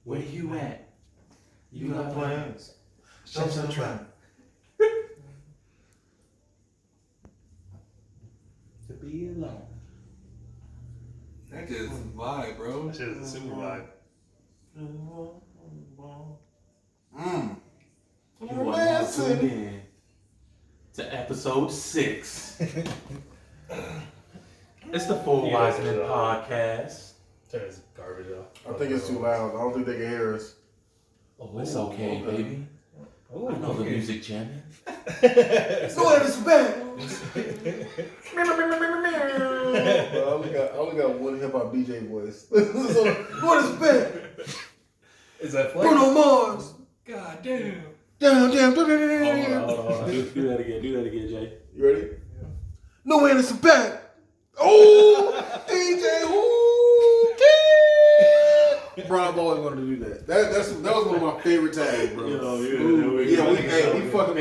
Where you at? You got plans? Show some try. To be alone. That just vibe, bro. That shit is a super vibe. You are now tuned in to episode 6. It's the Four Wise Men podcast. Turn this garbage off. I think it's too loud. I don't think they can hear us. Oh, it's okay, baby. Ooh, I know the music jamming. No, it's bad. I only got one hip hop DJ voice. So, what is bad? Is that Flex? Bruno Mars. God damn. Damn. Hold on. Do that again, Jay. You ready? Yeah. No, it's bad. Oh, DJ. Bro, I've always wanted to do that. That was one of my favorite tags, bro. We gonna fuck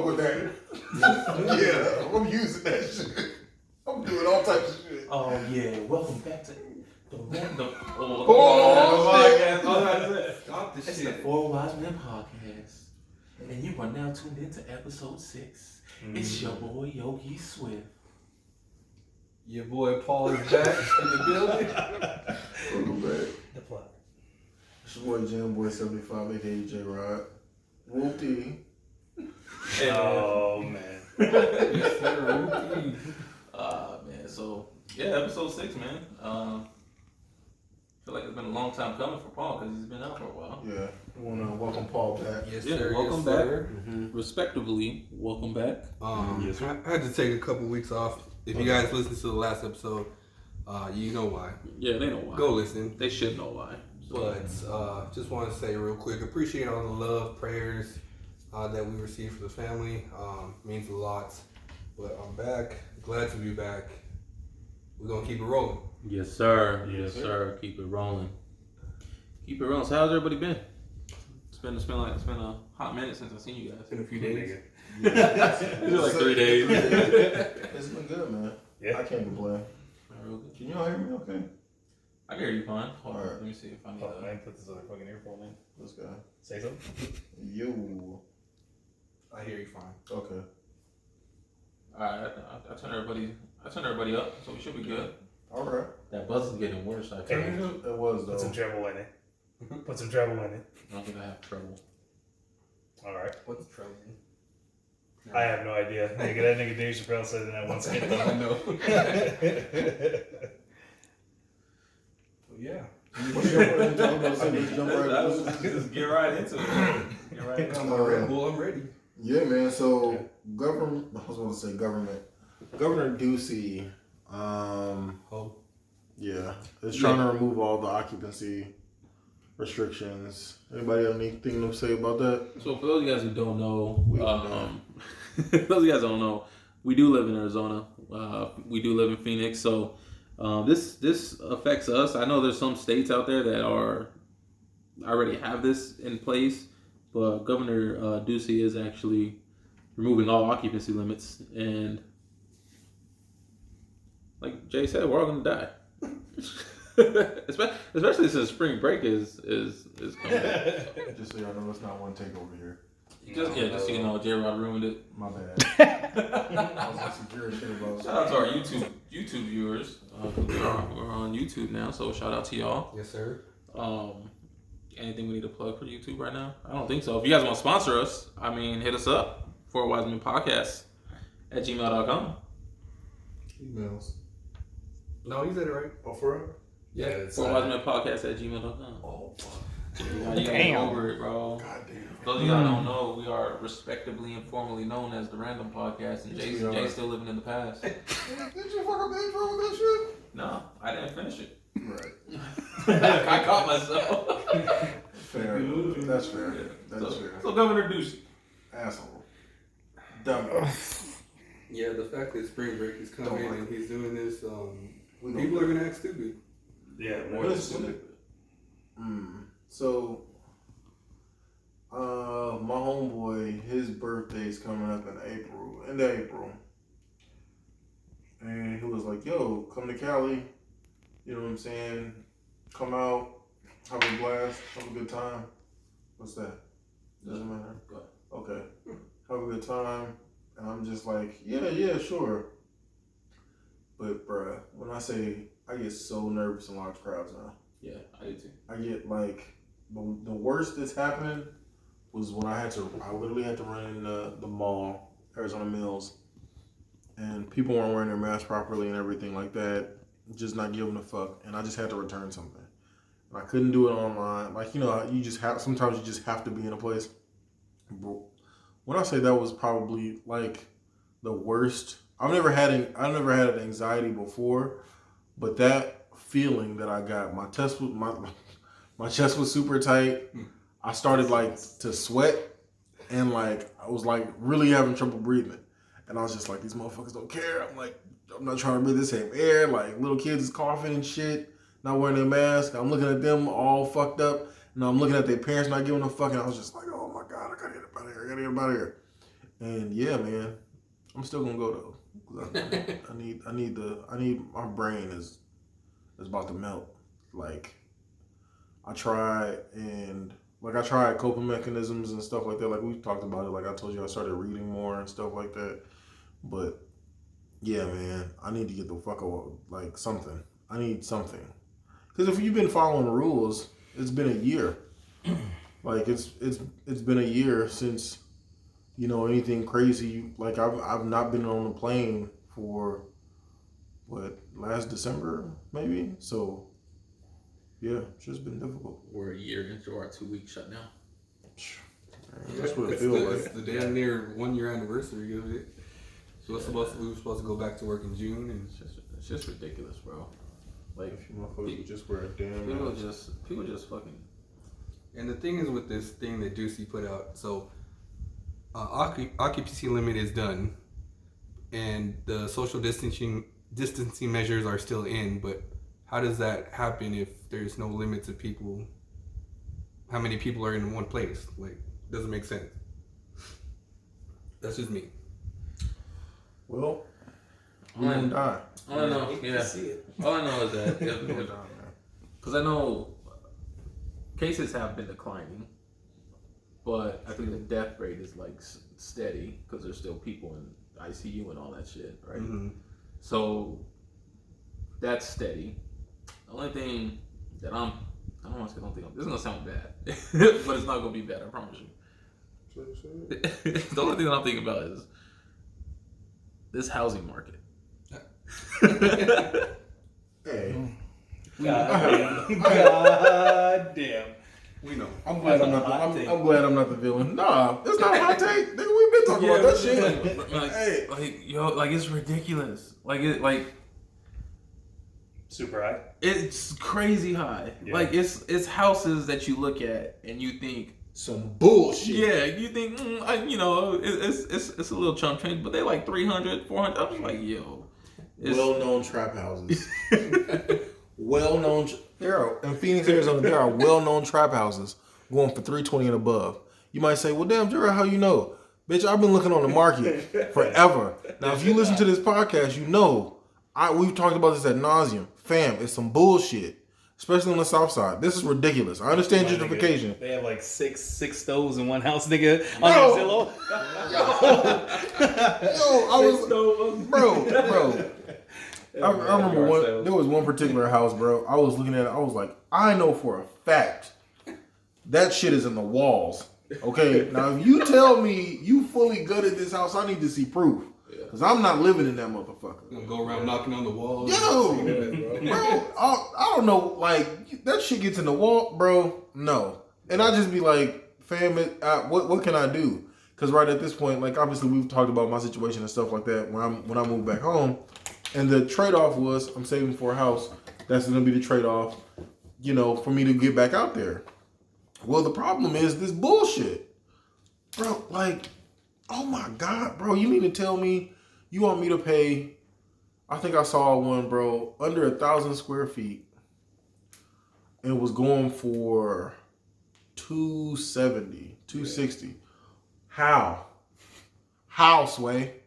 with that. Yeah, I'm using that shit. I'm doing all types of shit. Oh yeah, welcome back to the random. Stop this It's shit. the Four Wise Men podcast, and you are now tuned into episode 6. It's your boy Yogi Swift. Your boy Paul is back in the building. Welcome back. The plot. It's your boy Jam Boy 75, aka J Rod. Whoopty. Oh man. Yes, sir. Man. So yeah, episode 6, man. Feel like it's been a long time coming for Paul because he's been out for a while. Yeah. I wanna welcome Paul back. Yes, Yeah, sir. welcome yes, back. sir. Respectively, welcome back. Yes, sir. I had to take a couple weeks off. If you guys listened to the last episode, you know why. Yeah, they know why. Go listen. They should know why. But just want to say real quick, appreciate all the love, prayers that we received from the family. Means a lot. But I'm back. Glad to be back. We're gonna keep it rolling. Yes, sir. Yes, sir. Keep it rolling. So how's everybody been? It's been a hot minute since I've seen you guys. It's been a few days. It's been like 3 days. It's been good, man. Yeah. I can't complain. Real good. Can you all hear me okay? I can hear you fine. Hold on, Alright. let me see if I need Oh, man, put this other fucking earphone in. Let's go. Say something. Yo. I hear you fine. Okay. Alright, I turn everybody up, so we should be good. Alright. That buzz is getting worse, I Can think. you It was, put some though. treble in it? Put some treble in it. I don't think I have trouble. Alright. What's the trouble? I have no idea. Nigga, that nigga Dave Chappelle said it in that one skit. I know. Yeah. What's your point? Jump right into it. Just get right into it. Get right into I'm it. a Red Bull. I'm ready. Yeah, man. So, government. Governor Ducey. Yeah, is trying to remove all the occupancy restrictions. Anybody have anything to say about that? So for those of you guys who don't know, for those of you guys who don't know, we do live in Arizona. We do live in Phoenix. So this affects us. I know there's some states out there that already have this in place, but Governor Ducey is actually removing all occupancy limits, and like Jay said, we're all gonna die. Especially since spring break is coming. Just so y'all know, it's not one takeover here. Just so you know, J-Rod ruined it. My bad. I was insecure shit about Shout out to our YouTube viewers. We're on YouTube now, so shout out to y'all. Yes, sir. Anything we need to plug for YouTube right now? I don't think so. If you guys want to sponsor us, hit us up. Four Wise Men Podcast at gmail.com. emails. No, you said it right. Oh, for real? Yeah, it's Four Wise Men Podcast at gmail.com. Oh, fuck. You get over it, bro. God damn. Those of you that don't know, we are respectively and formally known as the Random Podcast, and Jay's still living in the past. Did you fuck up the intro with that shit? No, I didn't finish it. Right. I caught myself. Fair. That's fair. That's fair. So Governor Ducey. Asshole. Dumb. Yeah, the fact that spring break is coming and he's doing this, We people are gonna act stupid. Yeah, more What than is stupid. So, my homeboy, his birthday's coming up in April, and he was like, "Yo, come to Cali. You know what I'm saying? Come out, have a blast, have a good time." What's that? Doesn't matter. Okay, have a good time. And I'm just like, yeah, sure. But bruh, when I say I get so nervous in large crowds now. Yeah, I do too. I get like the worst that's happened was when I literally had to run in the mall, Arizona Mills, and people weren't wearing their masks properly and everything like that, just not giving a fuck, and I just had to return something. And I couldn't do it online. Like, sometimes you just have to be in a place. When I say that was probably like the worst, I've never had an anxiety before, but that feeling that I got, my chest was super tight. I started like to sweat, and like I was like really having trouble breathing, and I was just like, these motherfuckers don't care. I'm like, I'm not trying to breathe the same air. Like little kids is coughing and shit, not wearing their mask. I'm looking at them all fucked up, and I'm looking at their parents not giving a fuck, and I was just like, oh my god, I gotta get up out of here. And yeah, man, I'm still gonna go though. I need my brain is about to melt. Like I tried coping mechanisms and stuff like that. Like we talked about it. Like I told you, I started reading more and stuff like that. But yeah, man, I need to get the fuck out. Like something. I need something. Because if you've been following the rules, it's been a year. Like it's been a year since, anything crazy. Like I've not been on a plane for last December maybe. So yeah, it's just been difficult. We're a year into our 2-week shutdown. That's what it feels like. It's the damn near 1 year anniversary of it. So we were supposed to go back to work in June, and it's just ridiculous, bro. Like if you motherfuckers just wear a damn people just fucking. And the thing is with this thing that Ducey put out, so occupancy limit is done, and the social distancing measures are still in, but how does that happen if there's no limits of people? How many people are in one place? Like, doesn't make sense. That's just me. Well, we're gonna die. All I know, all I know is that because I know cases have been declining, but I think the death rate is like steady because there's still people in ICU and all that shit, right? Mm-hmm. So that's steady. The only thing that I don't want to say this is gonna sound bad, but it's not gonna be bad. I promise you. The only thing that I'm thinking about is this housing market. Hey. God damn. We know. I'm glad I'm not the villain. Nah, it's not a hot take. Nigga, we've been talking about that shit. Like it's ridiculous. Like super high. It's crazy high. Yeah. Like it's houses that you look at and you think some bullshit. Yeah, you think it's a little chump change, but they're like 300, 400. I'm just like, yo. Well-known trap houses. In Phoenix, Arizona, there are well-known trap houses going for $320 and above. You might say, well, damn, Jared, how you know? Bitch, I've been looking on the market forever. Now, if you listen to this podcast, you know we've talked about this ad nauseum. Fam, it's some bullshit. Especially on the south side. This is ridiculous. I understand gentrification. They have like six stoves in one house, nigga, on your Zillow. Bro. I remember there was one particular house, bro. I was looking at it. I was like, I know for a fact that shit is in the walls. Okay? Now, if you tell me you fully gutted this house, I need to see proof. Because I'm not living in that motherfucker. Gonna go around knocking on the walls. Yo! Bro, I don't know. Like, that shit gets in the wall, bro. No. And I just be like, fam, what can I do? Because right at this point, like, obviously we've talked about my situation and stuff like that when I moved back home. And the trade-off was I'm saving for a house. That's going to be the trade-off, for me to get back out there. Well, the problem is this bullshit. Bro, like, oh my God, bro. You mean to tell me you want me to pay, I think I saw one, bro, under 1,000 square feet. And it was going for $270, $260. How? How, Sway?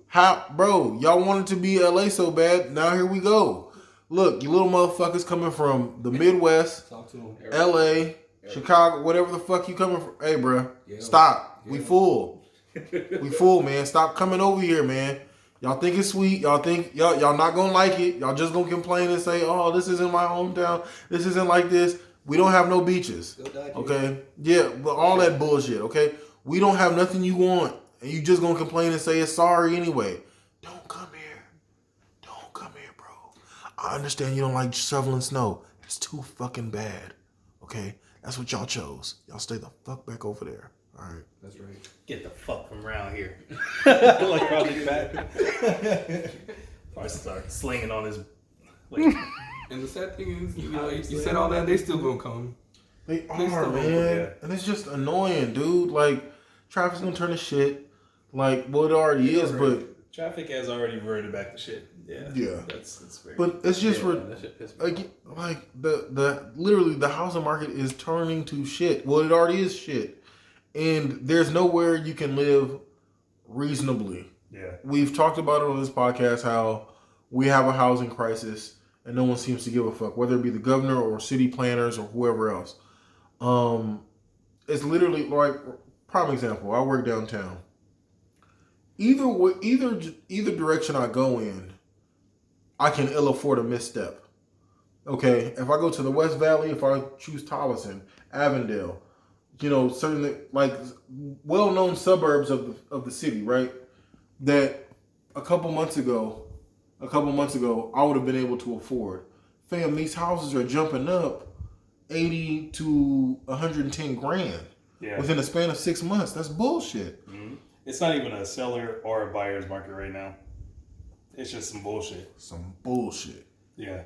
How, bro? Y'all wanted to be LA so bad. Now here we go. Look, you little motherfuckers coming from the Midwest, LA, Chicago, whatever the fuck you coming from. Hey, bro, stop. We full. We full, man. Stop coming over here, man. Y'all think it's sweet. Y'all think y'all not gonna like it. Y'all just gonna complain and say, "Oh, this isn't my hometown. This isn't like this." We don't have no beaches. Okay? Yeah, but all that bullshit. Okay? We don't have nothing you want, and you just gonna complain and say it's sorry anyway. Don't come here. Don't come here, bro. I understand you don't like shoveling snow. It's too fucking bad. Okay? That's what y'all chose. Y'all stay the fuck back over there. All right. That's right. Get the fuck from around here. Like probably back. Probably start slinging on his. Like, and the sad thing is, you said all that, they still gonna come. They are, man. And it's just annoying, dude. Like, traffic's gonna turn to shit. Like, well, it already is, but traffic has already reverted back to shit. Yeah. That's very. But it's just like the literally the housing market is turning to shit. Well, it already is shit. And there's nowhere you can live reasonably. Yeah. We've talked about it on this podcast how we have a housing crisis and no one seems to give a fuck, whether it be the governor or city planners or whoever else. It's literally like, prime example, I work downtown. Either direction I go in, I can ill afford a misstep. Okay, if I go to the West Valley, if I choose Tolleson, Avondale, certain like well-known suburbs of the city, right? That a couple months ago, I would have been able to afford. Fam, these houses are jumping up 80 to 110 grand within a span of 6 months. That's bullshit. Mm-hmm. It's not even a seller or a buyer's market right now. It's just some bullshit. Yeah.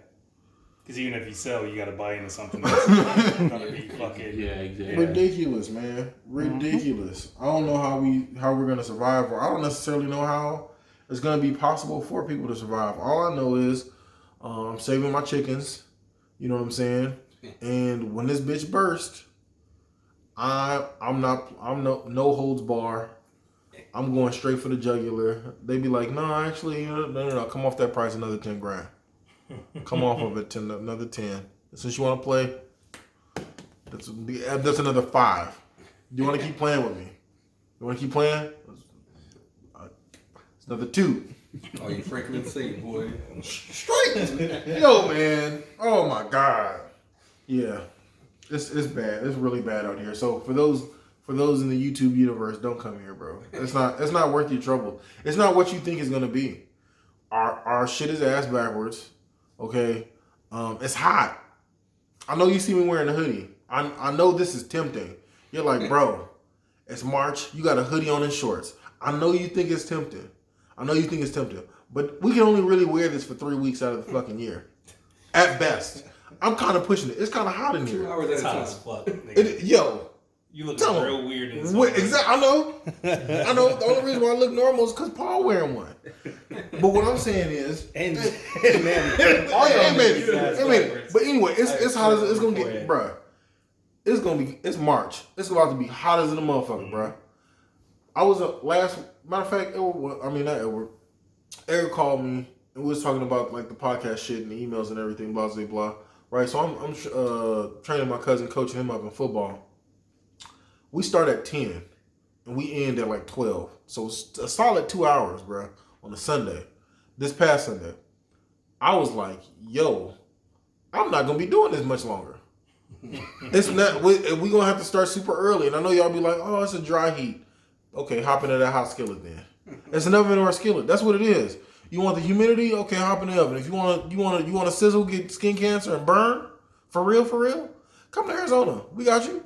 Because even if you sell, you got to buy into something that's going to be fucking... Yeah, exactly. Ridiculous, man. Ridiculous. Mm-hmm. I don't know how we're going to survive, or I don't necessarily know how it's going to be possible for people to survive. All I know is I'm saving my chickens. You know what I'm saying? And when this bitch burst, I'm no holds bar. I'm going straight for the jugular. They be like, no, actually, no, come off that price another 10 grand. Come off of it to another 10. Since you want to play, that's another 5. Do you want to keep playing with me? You want to keep playing? It's another 2. Oh, you Franklin Saint, boy. Straight. Yo, man. Oh, my God. Yeah. It's bad. It's really bad out here. So for those in the YouTube universe, don't come here, bro. It's not worth your trouble. It's not what you think it's going to be. Our shit is ass backwards. Okay, it's hot. I know you see me wearing a hoodie. I know this is tempting. You're like, bro, it's March. You got a hoodie on and shorts. I know you think it's tempting. But we can only really wear this for 3 weeks out of the fucking year, at best. I'm kind of pushing it. It's kind of hot in here. 2 hours It's at a hot time. as fuck. Yo. You look real weird in this. Exactly. I know. The only reason why I look normal is because Paul wearing one. But what I'm saying is, man, but anyway, it's hot as it's gonna get, bruh. It's March. It's about to be hot as a motherfucker, bruh. I was matter of fact, not Edward. Eric called me and we was talking about like the podcast shit and the emails and everything, blah blah blah. Right. So I'm training my cousin, coaching him up in football. We start at 10 and we end at like 12. So it's a solid 2 hours, bro, on a Sunday. This past Sunday. I was like, yo, I'm not going to be doing this much longer. It's not, we're going to have to start super early. And I know y'all be like, oh, it's a dry heat. Okay, hop into that hot skillet then. It's an oven or a skillet. That's what it is. You want the humidity? Okay, hop in the oven. If you want to sizzle, get skin cancer and burn, for real, come to Arizona. We got you.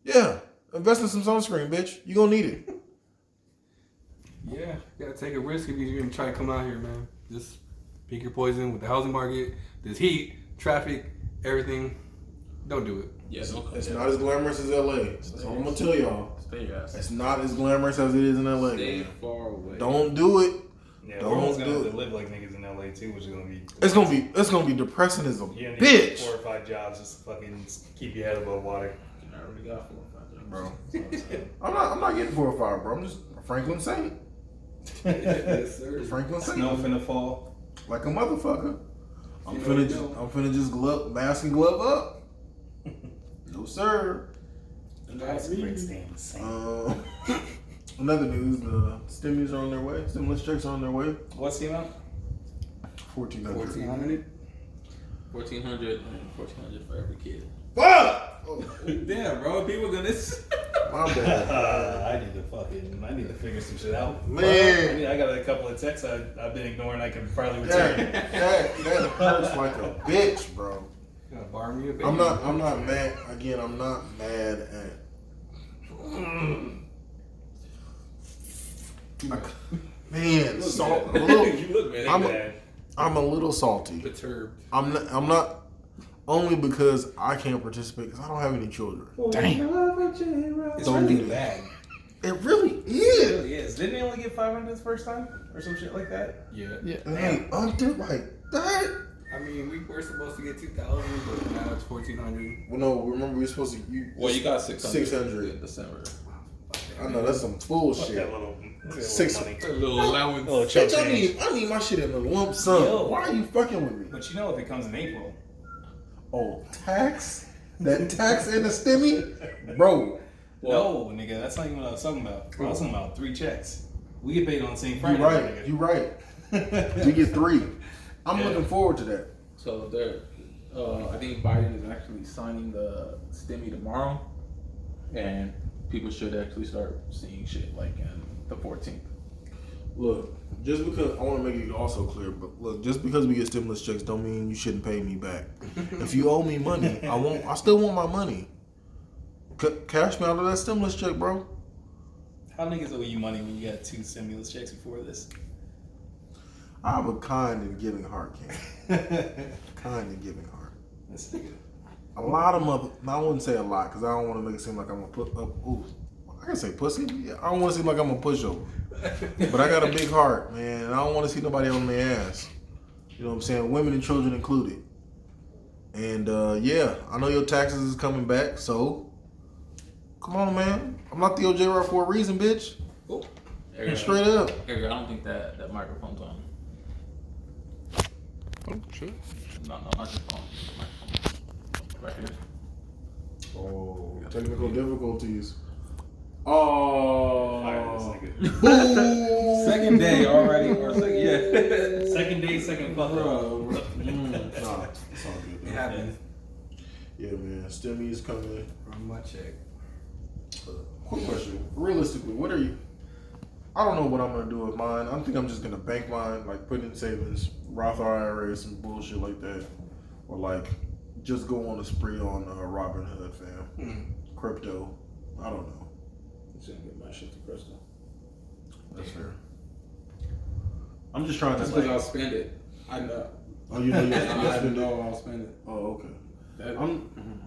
Yeah. Invest in some sunscreen, bitch. You gonna need it. Yeah, you gotta take a risk if you're gonna try to come out here, man. Just pick your poison with the housing market, this heat, traffic, everything. Don't do it. Yeah, it's not as glamorous as LA. That's all I'm gonna tell y'all. Stay your ass. It's not as glamorous as it is in LA. Stay far away. Don't do it. Yeah, everyone's gonna have to live like niggas in LA too, which is gonna be. It's gonna be depressing as a bitch. Need 4 or 5 jobs just to fucking keep your head above water. I already got 4 or 5 jobs. Bro. I'm not getting 4 or 5, bro. I'm just a Franklin Saint. Yes, sir. Franklin Snow Saint. finna fall. Like a motherfucker. I'm finna just mask and glove up. No sir. Another news, the stimulus are on their way. Stimulus checks are on their way. What's the amount? $1,400. 1,400 for every kid. Fuck! Damn, bro. People gonna. My bad. I need to figure some shit out. Man. I got a couple of texts I've been ignoring. I can probably return. That hurts like a bitch, bro. You gotta borrow me a baby. I'm not mad. Again, I'm not mad at. Man, salt. You look bad. I'm a little salty. Perturbed. I'm not only because I can't participate because I don't have any children. It's Don't really do that. bad. It really It is. really is. Didn't they only get 500 the first time or some shit like that? Yeah. Hey, I'm doing like that. I mean, we were supposed to get 2,000, but now it's 1,400. Well, no, remember we were supposed to. You got 600 600 in December. I know that's some bullshit. That little money. A little allowance. Little chump Bitch, change. I need my shit in a lump sum. Yo. Why are you fucking with me? But you know if it comes in April. Oh, tax? That tax and the stimmy? Bro. No, nigga, that's not even what I was talking about. I was talking about 3 checks. We get paid on the same Friday. You right. We get 3. I'm looking forward to that. So I think Biden is actually signing the stimmy tomorrow, and people should actually start seeing shit like in the 14th. Look, just because I want to make it also clear, but look, just because we get stimulus checks don't mean you shouldn't pay me back. If you owe me money, I still want my money. Cash me out of that stimulus check, bro. How niggas owe you money when you got 2 stimulus checks before this? I have a kind and giving heart, King. Kind and giving heart. This nigga. A lot of I wouldn't say a lot because I don't want to make it seem like I'm a I can say pussy. Yeah, I don't want to seem like I'm a pushover. But I got a big heart, man, and I don't want to see nobody on their ass. You know what I'm saying? Women and children included. And yeah, I know your taxes is coming back, so come on, man. I'm not the OJ Rock for a reason, bitch. Oh. Straight up. Eric, I don't think that microphone's on. Oh, sure. No, not your phone. Microphone. Right here. Oh, technical difficulties. Oh, Fire this nigga. boom. Second day already, or second day, second fuck up. Nah, it's all good. It happens. Yeah, man. Stimmy's coming. Run my check. Quick question. Realistically, what are you? I don't know what I'm gonna do with mine. I think I'm just gonna bank mine, like put in savings, Roth IRA, some bullshit like that, or like just go on a spree on Robinhood, fam. Crypto. I don't know. I'm just gonna get my shit to Crystal. That's fair. I'm just trying to. That's because I'll spend it. I know. Oh, you know you'll I spend it. know I'll spend it. Oh, okay.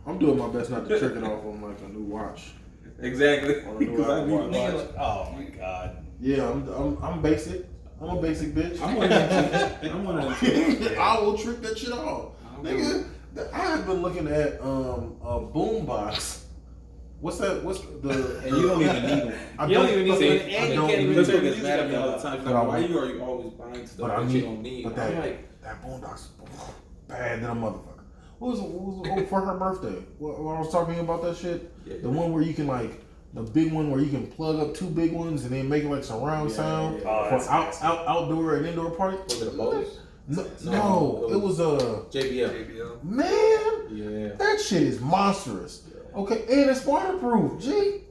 I'm doing my best not to trick it off on like a new watch. Exactly. Or a new Because I Apple need Watch. to watch. Oh my god. Yeah, I'm basic. I'm a basic bitch. I'm one of them too. I will trick that shit off. Nigga, I have been looking at a boombox. What's that? What's the? And you don't even need one. You don't even need one, and you can't even This turn nigga the gets mad at me music all the up. time. He's But like, I why want- are you always buying stuff But I that you need, don't need? but I'm that like, boombox bad than a motherfucker. What was for her birthday? When I was talking about that shit, the one where you can like the big one where you can plug up 2 big ones and then make it like surround sound Oh, for outdoor and indoor party. was it a Bose? No, it was a JBL. JBL. man. Yeah. That shit is monstrous. Okay, and it's waterproof. Gee,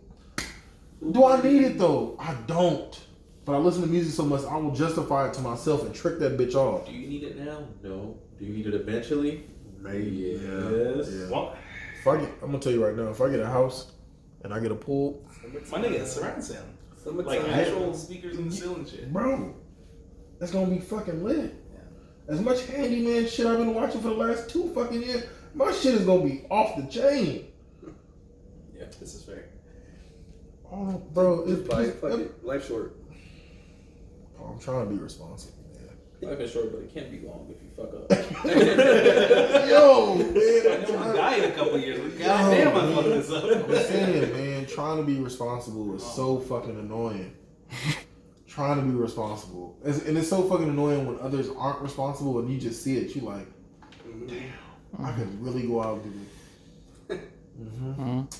do I need it though? I don't. But I listen to music so much, I will justify it to myself and trick that bitch off. Do you need it now? No. Do you need it eventually? Maybe. Yes. Yeah. What? If I get, I'm gonna tell you right now, if I get a house and I get a pool, My nigga, it's surround sound. Summertime. Like actual speakers in the ceiling shit. bro, that's gonna be fucking lit. As much handyman shit I've been watching for the last 2 fucking years, my shit is gonna be off the chain. Yeah, this is fair. Oh, bro, it's Fuck it. Life short. Oh, I'm trying to be responsible, man. Life is short, but it can't be long if you fuck up. Yo, man, I know we'll die in a couple years. God damn, I fucked this up. I'm saying, man, trying to be responsible is so fucking annoying. trying to be responsible. And it's so fucking annoying when others aren't responsible and you just see it. You like, damn, I could really go out and do this.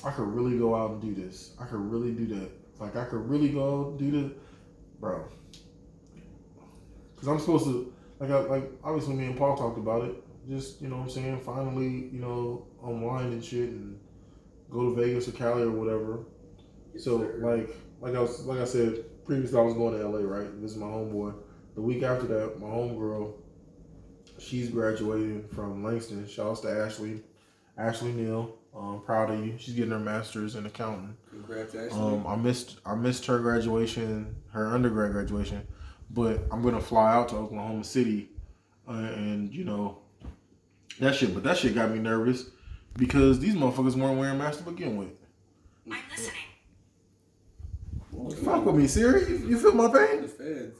I could really go out and do this. I could really do that. Like, I could really go out and do this. Bro. Because I'm supposed to, like obviously me and Paul talked about it. Just, you know what I'm saying, finally, you know, unwind and shit and go to Vegas or Cali or whatever. So, like I said, previously I was going to LA, right? Visit my homeboy. The week after that, my homegirl, she's graduating from Langston. Shouts to Ashley. Ashley Neal. Proud of you. She's getting her master's in accounting. Congrats, Ashley. I missed her graduation, her undergrad graduation, but I'm gonna fly out to Oklahoma City, and you know, that shit got me nervous because these motherfuckers weren't wearing masks to begin with. I'm listening. Fuck with me, Siri. You feel my pain? The feds.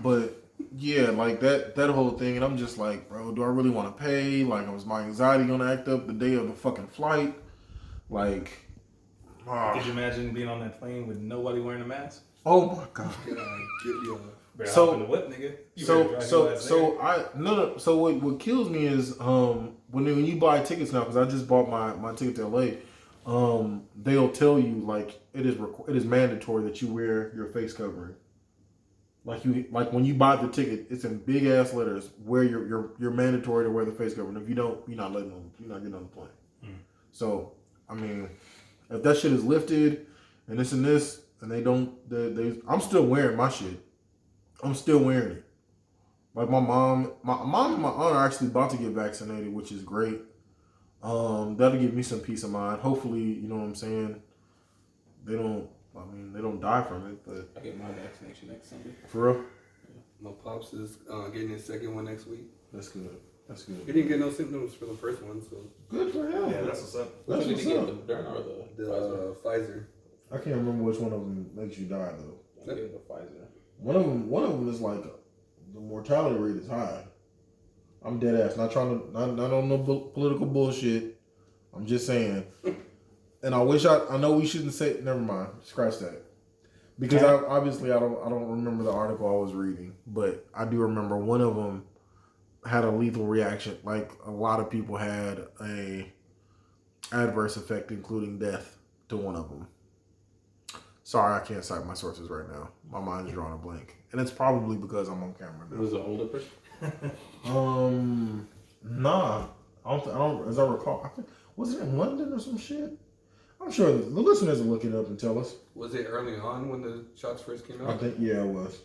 But yeah, like that whole thing, and I'm just like, bro, do I really want to pay? Like, was my anxiety gonna act up the day of the fucking flight? Like, Could you imagine being on that plane with nobody wearing a mask? oh my god. Better hop in the whip, nigga. So what kills me is when you buy tickets now, because I just bought my ticket to LA, they'll tell you like it is mandatory that you wear your face covering. Like when you buy the ticket, it's in big ass letters where you're mandatory to wear the face covering. If you don't, you're not getting on the plane. So I mean, if that shit is lifted and this and this, and they don't, I'm still wearing my shit. I'm still wearing it. Like my mom and my aunt are actually about to get vaccinated, which is great. That'll give me some peace of mind. Hopefully, you know what I'm saying. They don't die from it, but I get my vaccination next Sunday. For real? My pops is getting his second one next week. That's good. That's good. He didn't get no symptoms for the first one, so Good for him. Yeah, that's what's up. That's Which what's one did you up. get, the Moderna or the Pfizer. I can't remember which one of them makes you die though. I get the Pfizer. One of them is like the mortality rate is high. I'm dead ass. Not trying to not on no political bullshit. I'm just saying. And I wish I know we shouldn't say. Never mind. Scratch that. Because I don't remember the article I was reading, but I do remember one of them had a lethal reaction. Like a lot of people had a adverse effect, including death, to one of them. Sorry, I can't cite my sources right now. My mind's drawing a blank, and it's probably because I'm on camera now. Was it an older person? Nah. I don't. As I recall, was it in London or some shit? I'm sure the listeners will look it up and tell us. Was it early on when the shots first came out? I think it was.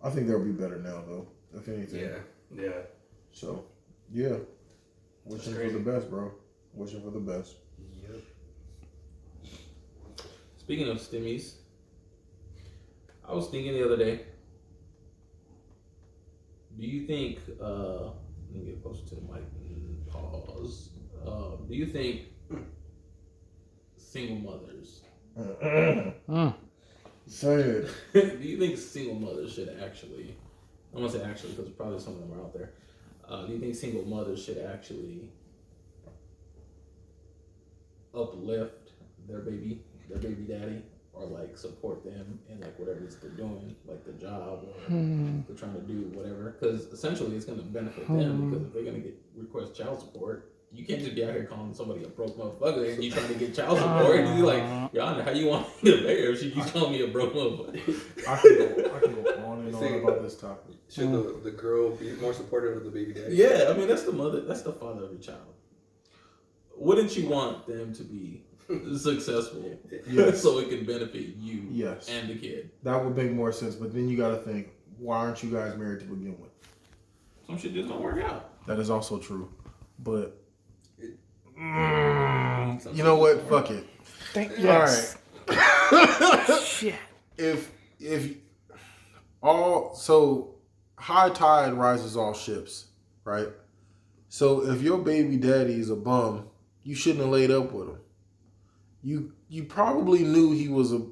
I think they'll be better now though, if anything. Yeah. So, yeah. Wishing for the best, bro. Wishing for the best. Yep. Speaking of stimmies, I was thinking the other day. Do you think? Let me get closer to the mic and pause. Do you think single mothers? Say it. Do you think single mothers should actually? I'm gonna say actually because probably some of them are out there. Do you think single mothers should actually uplift their baby daddy, or like support them in like whatever it is they're doing, like the job or they're trying to do whatever? Because essentially it's gonna benefit them, because if they're gonna request child support, you can't just be out here calling somebody a broke motherfucker and you trying to get child support. And you're like, Your Honor, how you want me to pay her if you call me a broke motherfucker? I can go on and on about this topic. Should the girl be more supportive of the baby daddy? Yeah, I mean that's the father of your child. Wouldn't you want them to be successful? Yes. So it can benefit you, Yes, and the kid. that would make more sense. But then you got to think, why aren't you guys married to begin with? Some shit just don't work out. That is also true. But you know what? Fuck it. Yes. All right. Shit. If so high tide rises all ships, right? So if your baby daddy is a bum, you shouldn't have laid up with him. You probably knew he was a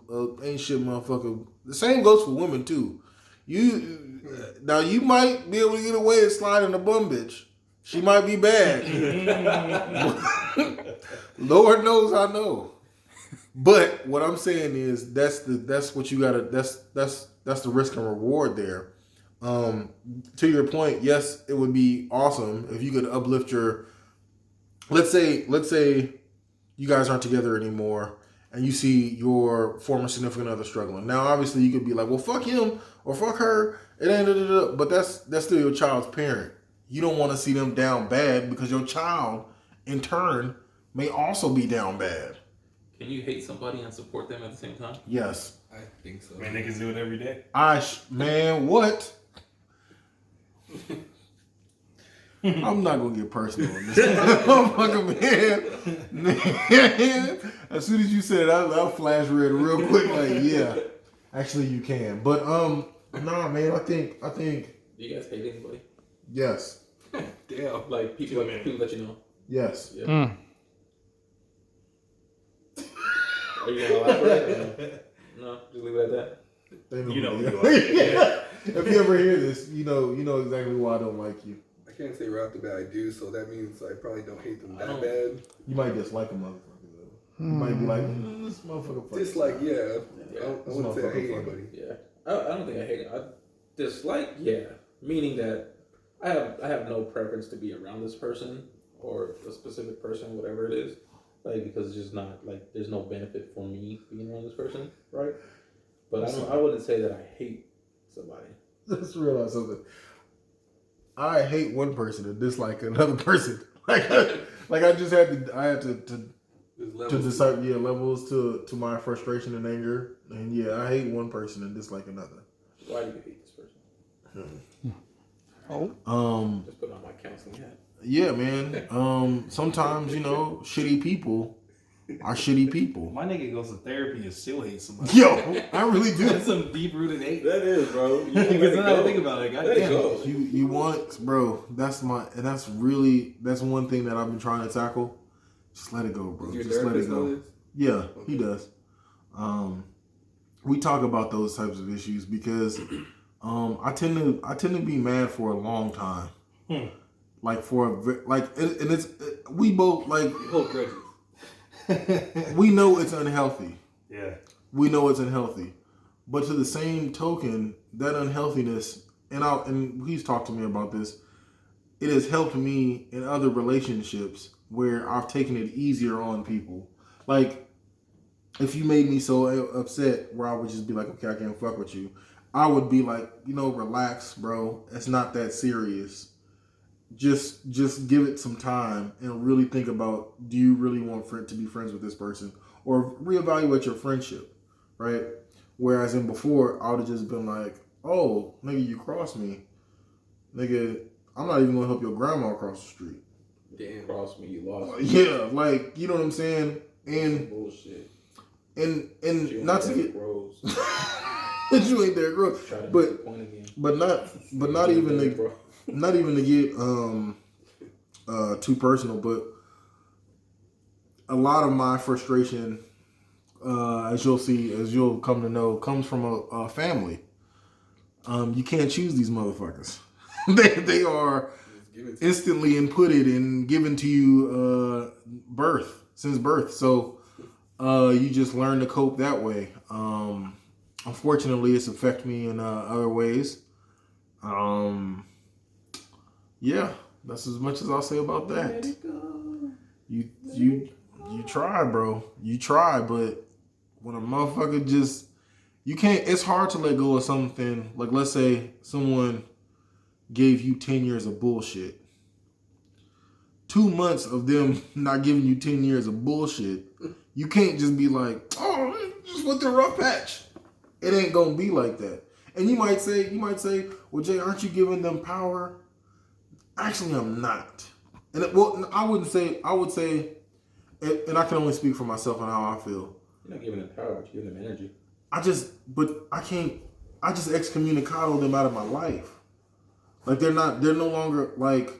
ain't shit motherfucker. The same goes for women too. Now you might be able to get away and slide in a bum bitch. She might be bad. Lord knows I know. But what I'm saying is that's what you gotta that's the risk and reward there. To your point, yes, it would be awesome if you could uplift your. Let's say you guys aren't together anymore, and you see your former significant other struggling. Now, obviously, you could be like, "Well, fuck him or fuck her." It ain't, but that's still your child's parent. You don't want to see them down bad because your child, in turn, may also be down bad. Can you hate somebody and support them at the same time? Yes, I think so. Man, niggas do it every day. Man, what? I'm not gonna get personal on this. Motherfucker, man. As soon as you said it, I flashed red real quick. Like, yeah, actually, you can. But nah, man. I think. Do you guys hate anybody? Yes. Damn. Like people that you know. Yes. Yeah. Are you gonna elaborate? No, just leave it at that. You know who you are. Yeah. If you ever hear this, you know exactly why I don't like you. I can't say right off the bat I do, so that means I probably don't hate them that bad. You might dislike a motherfucker though. You might be like, this motherfucker. Dislike, yeah. I wouldn't say I hate anybody. Yeah, I don't think I hate it. I dislike, yeah, meaning that I have no preference to be around this person or a specific person, whatever it is, like because it's just not like there's no benefit for me being around this person, right? But I wouldn't say that I hate somebody. Just realize something. I hate one person and dislike another person. I had to decide levels to my frustration and anger. And yeah, I hate one person and dislike another. Why do you hate this person? Just put on my counseling hat. Yeah, man. Sometimes, shitty people are shitty people. My nigga goes to therapy and still hates somebody. Yo, I really do. That's some deep rooted hate. That is, bro. Because then I think about it. Goddamn. You want, bro. That's one thing that I've been trying to tackle. Just let it go, bro. Just let it go. Yeah, okay. He does. We talk about those types of issues because I tend to be mad for a long time. Like we both like hold grudges. We know it's unhealthy. Yeah. We know it's unhealthy. But to the same token, that unhealthiness, and he's talked to me about this, it has helped me in other relationships where I've taken it easier on people. Like, if you made me so upset where I would just be like, okay, I can't fuck with you, I would be like, relax, bro. It's not that serious. Just give it some time and really think about, do you really want to be friends with this person? Or reevaluate your friendship, right? Whereas in before, I would have just been like, oh, nigga, you crossed me. Nigga, I'm not even going to help your grandma across the street. Damn, crossed me, you lost. Yeah, like, you know what I'm saying? And bullshit. And not to get Rose. You ain't Derrick Rose. But not even to get too personal, but a lot of my frustration, as you'll come to know, comes from a family. You can't choose these motherfuckers. they are instantly inputted and given to you since birth. So you just learn to cope that way. Unfortunately, it's affected me in other ways. Yeah, that's as much as I'll say about that. You try, bro. You try, but when a motherfucker you can't. It's hard to let go of something. Like, let's say someone gave you 10 years of bullshit. 2 months of them not giving you 10 years of bullshit. You can't just be like, oh, just went through a rough patch. It ain't gonna be like that. And you might say, well, Jay, aren't you giving them power? Actually, I'm not. And I would say, and I can only speak for myself and how I feel. You're not giving them power, but you're giving them energy. I just excommunicado them out of my life. Like, they're no longer, like,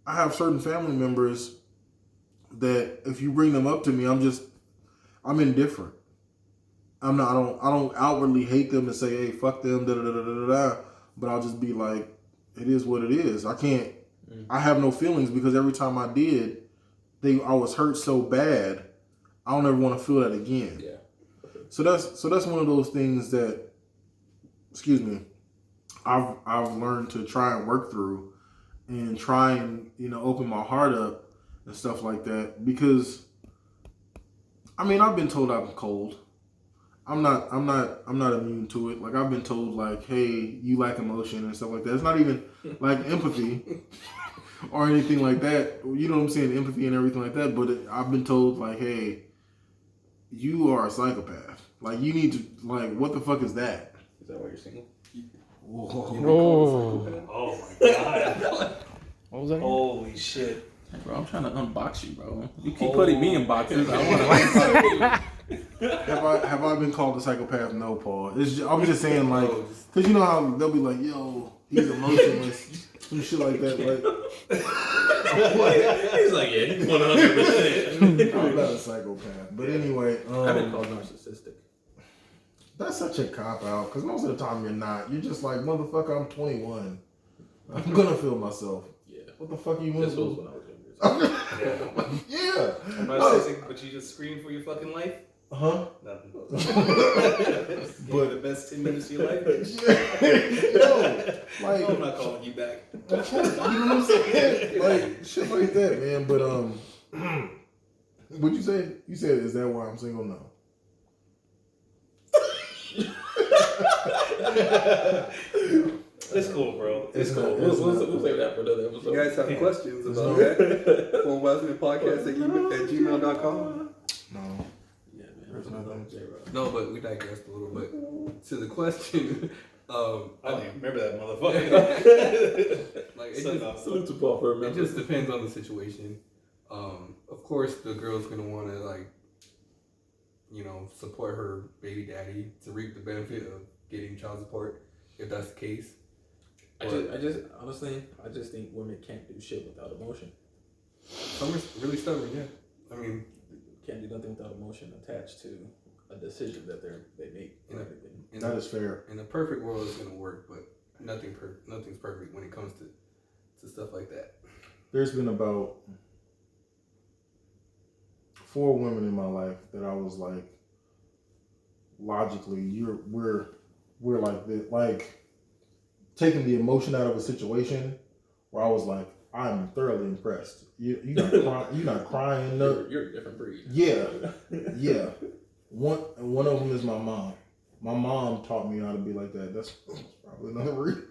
I have certain family members that if you bring them up to me, I'm indifferent. I don't outwardly hate them and say, hey, fuck them, da da da da da da. But I'll just be like, it is what it is. I have no feelings because every time I did, I was hurt so bad. I don't ever want to feel that again. Yeah. So that's one of those things that, excuse me, I've learned to try and work through, and try and open my heart up and stuff like that. Because I mean, I've been told I'm cold. I'm not immune to it. Like, I've been told, like, hey, you lack emotion and stuff like that. It's not even like empathy or anything like that. You know what I'm saying? Empathy and everything like that. But I've been told, like, hey, you are a psychopath. Like, you need to, like, what the fuck is that? Is that why you're single? Oh my god. What was that? Holy shit. Hey, bro, I'm trying to unbox you, bro. You keep putting me in boxes. I want to unbox Have I been called a psychopath? No, Paul. I'm just saying, like, because you know how they'll be like, yo, he's emotionless, some shit like that. Like, he's like, yeah, he's 100%. I'm not a psychopath. But anyway, I've been called narcissistic. That's such a cop out, because most of the time you're not. You're just like, motherfucker, I'm 21. I'm gonna feel myself. Yeah. What the fuck are you This gonna was do? when I was younger. Yeah. I'm narcissistic, but you just screamed for your fucking life? Huh? Nothing. But the best 10 minutes of your life? Yo, like, I'm not calling you back. you know what I'm saying? Like, shit like that, man. But what'd you say? You said, is that why I'm single? No. It's cool, bro. It's cool. not- We'll save that for another If episode. you guys have questions about that, fullwestmanpodcast@gmail.com. No. Yeah, man. There's nothing. No, but we digressed a little bit. To the question, I don't even remember that motherfucker. like Salute to Paul for it remembering. just depends on the situation. Of course, the girl's gonna want to support her baby daddy to reap the benefit of getting child support, if that's the case. I just think women can't do shit without emotion. Some are really stubborn, yeah. I mean, Can't do nothing without emotion attached to a decision that they make. Yeah. in, That is fair. in a perfect world, it's gonna work, but nothing's perfect when it comes to stuff like that. There's been about 4 women in my life that I was like, logically, we're like this, like taking the emotion out of a situation where I was like, I'm thoroughly impressed. You're not crying. No. You're a different breed. Yeah. One of them is my mom. My mom taught me how to be like that. That's probably another reason.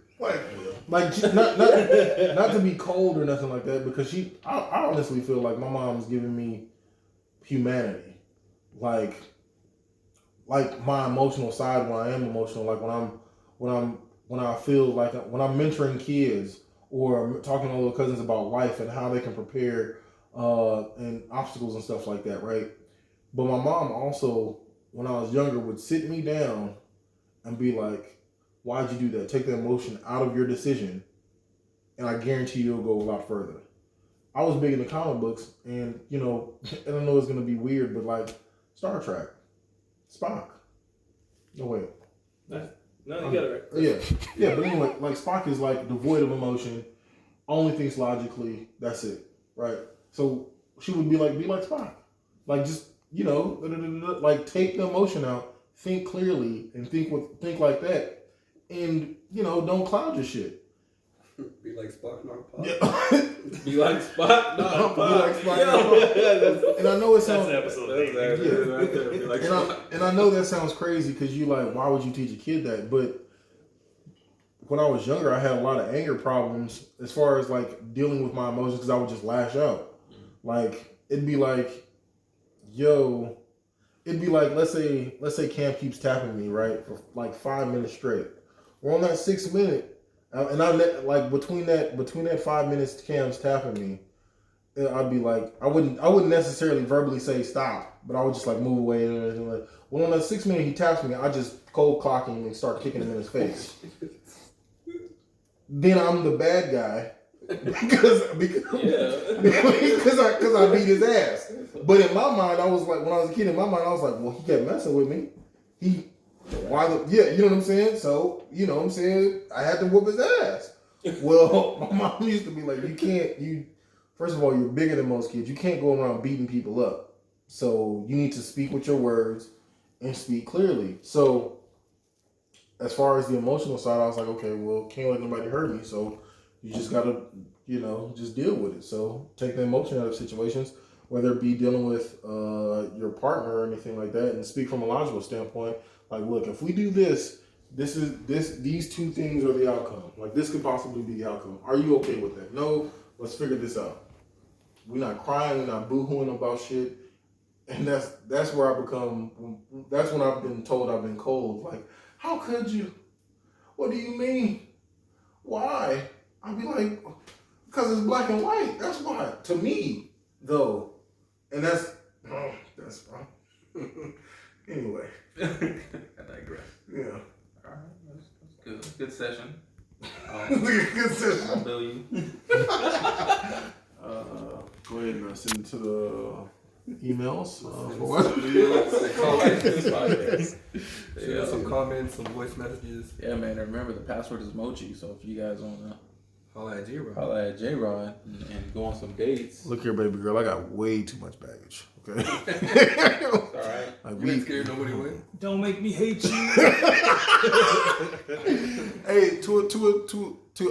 Like not to be cold or nothing like that, because I honestly feel like my mom's giving me humanity, like my emotional side when I am emotional, like when I feel like when I'm mentoring kids or talking to little cousins about life and how they can prepare and obstacles and stuff like that, right? But my mom also, when I was younger, would sit me down and be like, why'd you do that? Take the emotion out of your decision, and I guarantee you'll go a lot further. I was big into comic books, and and I know it's gonna be weird, but like Star Trek, Spock. No wait. No, you got it right. Yeah. But anyway, like Spock is like devoid of emotion, only thinks logically. That's it, right? So she would be like Spock, like just like take the emotion out, think clearly, and think like that, and don't cloud your shit. Be like Spock, not Spock. Yeah. Be like Spock, not Be like Spock. And I know it sounds. That's the episode. And I know that sounds crazy because you like, why would you teach a kid that? But when I was younger, I had a lot of anger problems as far as like dealing with my emotions because I would just lash out. Like it'd be like, let's say Cam keeps tapping me, right, for like 5 minutes straight. We're on that 6th minute, and I like between that 5 minutes Cam's tapping me, I'd be like, I wouldn't necessarily verbally say stop, but I would just like move away and like, well, on that 6th minute he taps me, I just cold clock him and start kicking him in his face. Then I'm the bad guy because I beat his ass. But in my mind, I was like, when I was a kid, in my mind, I was like, well, he kept messing with me. You know what I'm saying? So, I had to whoop his ass. Well, my mom used to be like, first of all, you're bigger than most kids. You can't go around beating people up. So you need to speak with your words and speak clearly. So as far as the emotional side, I was like, okay, well, can't let nobody hurt me. So you just gotta, just deal with it. So take the emotion out of situations, whether it be dealing with your partner or anything like that, and speak from a logical standpoint. Like, look, if we do this, these two things are the outcome. Like, this could possibly be the outcome. Are you okay with that? No, let's figure this out. We're not crying, we're not boo-hooing about shit. And that's where that's when I've been told I've been cold. Like, how could you? What do you mean? Why? I'd be like, because it's black and white. That's why. To me, though. And that's fine. Anyway. I digress. Yeah. All right. That's good. Good session. Good session. I'll bill you. Go ahead and send it to the emails. Send us some comments, some voice messages. Yeah, man. And remember, the password is Mochi. So if you guys want to Holla at J-Rod. holla at J-Rod and go on some dates. Look here, baby girl. I got way too much baggage. Okay. It's all right. Like, you ain't scared nobody win. Don't make me hate you. Hey,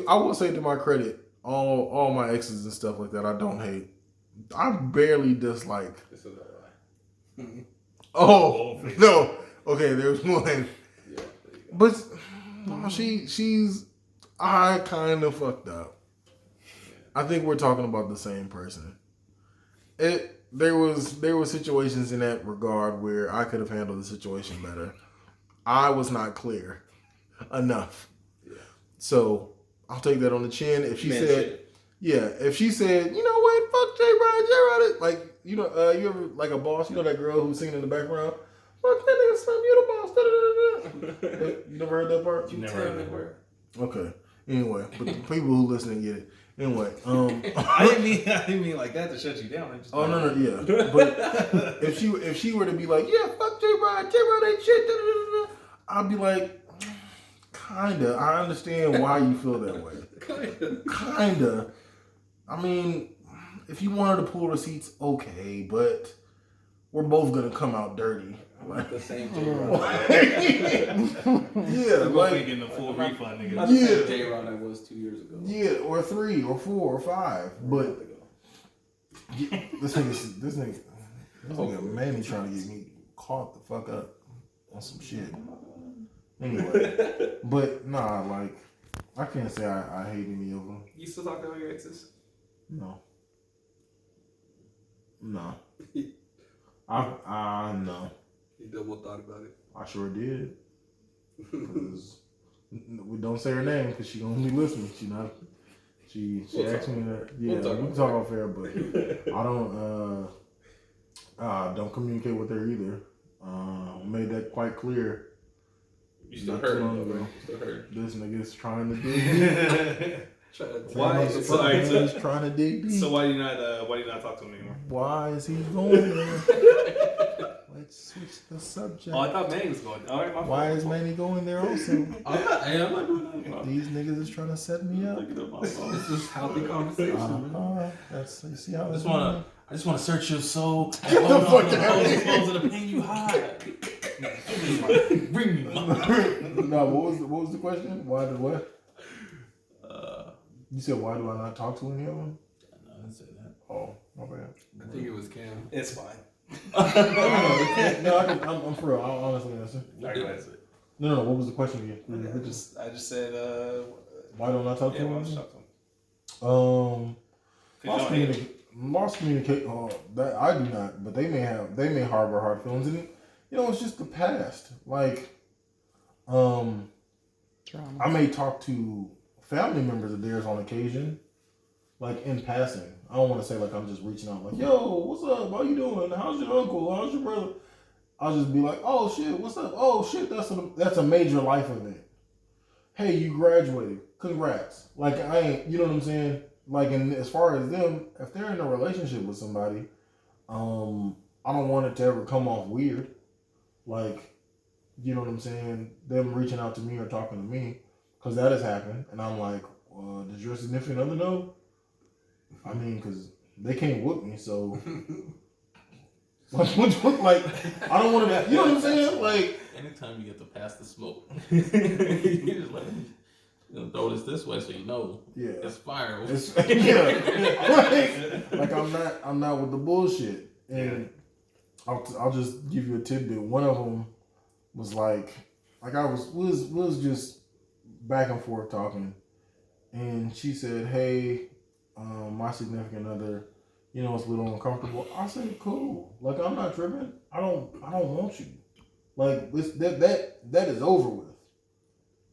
I will say to my credit, all my exes and stuff like that, I don't hate. I barely dislike. This is all right. Oh no. Okay, there's one. Yeah, there you go. But no, she's. I kind of fucked up. I think we're talking about the same person. There were situations in that regard where I could have handled the situation better. I was not clear enough. Yeah. So I'll take that on the chin. If she said, shit. yeah, if she said, you know what, fuck J-Rod, like, you ever like a boss, that girl who's singing in the background, fuck that nigga, son, you the boss. Da, da, da, da. You never heard that part? You never heard that word. Okay. Anyway, but the people who listening get it. Anyway, I didn't mean like that to shut you down. no, yeah. But if she were to be like, yeah, fuck J-Rod ain't shit, da, da, da, da, I'd be like, kinda. I understand why you feel that way. Kinda. I mean, if you wanted to pull receipts, okay, but we're both gonna come out dirty. Like the same J-Rod. Yeah, We're like getting a full refund, nigga. Not the same J-Rod that was 2 years ago. yeah, or 3 or 4 or 5. But this nigga Manny trying to get me caught the fuck up on some shit. Anyway, but nah, like I can't say I hate any of them. You still talk about your exes? No. I no. You double thought about it. I sure did. 'Cause we don't say her name because she gonna be listening. She asked me that. Yeah, we can talk off air, but I don't communicate with her either. Made that quite clear. You still hurt, bro. Still hurt. This nigga's trying to dig. Why? He's trying to dig deep. So why do you not talk to him anymore? Why is he going there? Let's switch the subject. Oh, I thought Manny was going. All right, my Why fault. is Manny going there also? I'm not doing that. These niggas is trying to set me up. This is healthy conversation. That's you see how I just want to search your soul. Get the fuck out of here. Close the pain you hide. Bring me mine. No, what was the question? Why did what? You said why do I not talk to any of them? No, I didn't say that. Oh, my bad. I think it was Cam. It's fine. No, I'm for real. I'll honestly answer. That's it. No. What was the question again? I just said. Why don't I talk to Yeah, them? why don't you talk to him? Lost communicate. That I do not, but they may harbor hard feelings, and it's just the past. Like, I may talk to family members of theirs on occasion, like in passing. I don't want to say like I'm just reaching out like, yo, what's up? How you doing? How's your uncle? How's your brother? I'll just be like, oh shit, what's up? Oh shit, that's a major life event. Hey, you graduated. Congrats. Like I ain't, you know what I'm saying? Like, and as far as them, if they're in a relationship with somebody, I don't want it to ever come off weird. Like, you know what I'm saying? Them reaching out to me or talking to me, because that has happened. And I'm like, does your significant other know? I mean, because they can't whoop me, so Like, I don't want to. You know what I'm saying? Like, anytime you get to pass the smoke, you just like, throw this way so you know. Yeah, it's fire. like I'm not with the bullshit. And I'll just give you a tidbit. One of them was like we was just back and forth talking, and she said, "Hey, my significant other, it's a little uncomfortable." I said, "Cool. Like, I'm not tripping. I don't want you. Like, that is over with.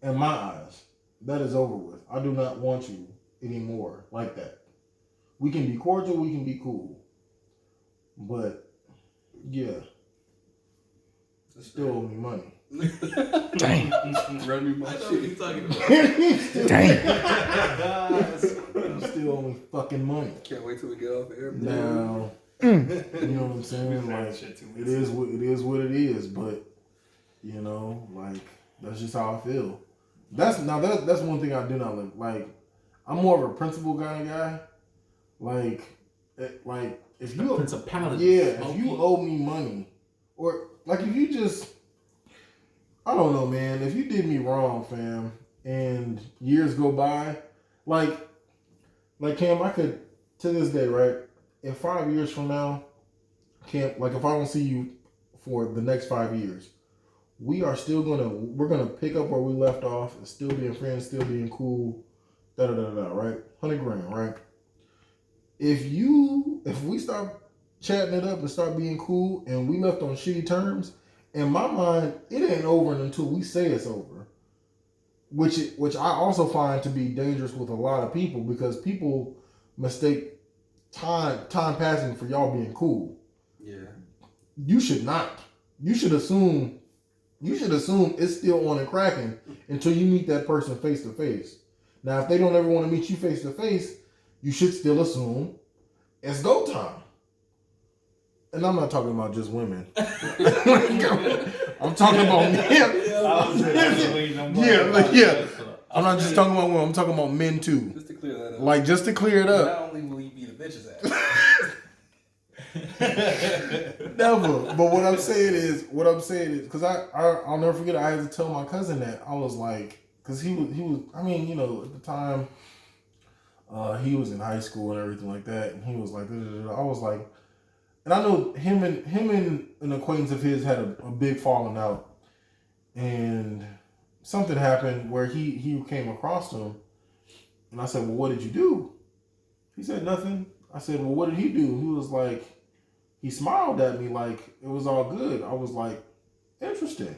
In my eyes, that is over with. I do not want you anymore like that. We can be cordial. We can be cool. But yeah, still owe me money." Dang. Run me my shit. What you talking about? You still owe me fucking money. Can't wait till we get off the air. Now, you know what I'm saying? Like, it is what it is. But like, that's just how I feel. That's one thing I do not like. I'm more of a principle kind of guy. Like if you principality, if you owe me money, or like if you just, I don't know, man. If you did me wrong, fam, and years go by, like Cam, I could, to this day, right? In 5 years from now, Cam, like if I don't see you for the next 5 years, we're gonna pick up where we left off and still being friends, still being cool, right? $100,000, right? If we start chatting it up and start being cool and we left on shitty terms, in my mind, it ain't over until we say it's over. Which I also find to be dangerous with a lot of people, because people mistake time passing for y'all being cool. Yeah. You should not. You should assume it's still on and cracking until you meet that person face to face. Now, if they don't ever want to meet you face to face, you should still assume it's go time. And I'm not talking about just women. I'm talking about men. Yeah. I'm not just talking about women. I'm talking about men too. Just to clear that up. Like, just to clear it up. Not only will you be the bitch's ass. Never. But what I'm saying is, because I'll never forget, I had to tell my cousin that. I was like, because he was, I mean, at the time, he was in high school and everything like that. And he was like, I was like, and I know him and an acquaintance of his had a big falling out. And something happened where he came across him. And I said, "Well, what did you do?" He said, "Nothing." I said, "Well, what did he do?" He was like, he smiled at me like it was all good. I was like, "Interesting."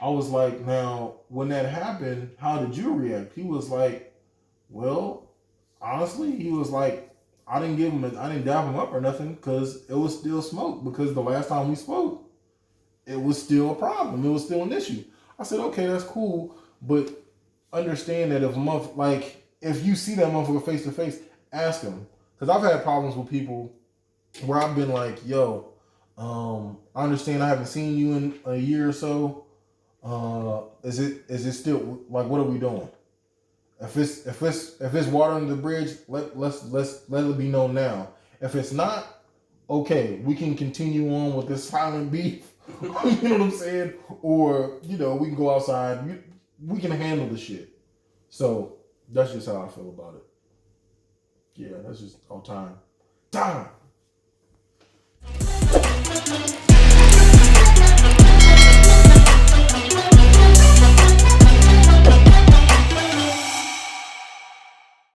I was like, "Now, when that happened, how did you react?" He was like, "Well, honestly," he was like, I didn't dab him up or nothing, because it was still smoke, because the last time we spoke, it was still a problem. It was still an issue. I said, "Okay, that's cool, but understand that if you see that motherfucker face to face, ask him." Because I've had problems with people where I've been like, "Yo, I understand I haven't seen you in a year or so. Is it still, like, what are we doing? If it's water under the bridge, let it be known now. If it's not, okay, we can continue on with this silent beef." You know what I'm saying? Or, we can go outside. We can handle the shit. So that's just how I feel about it. Yeah, that's just all time.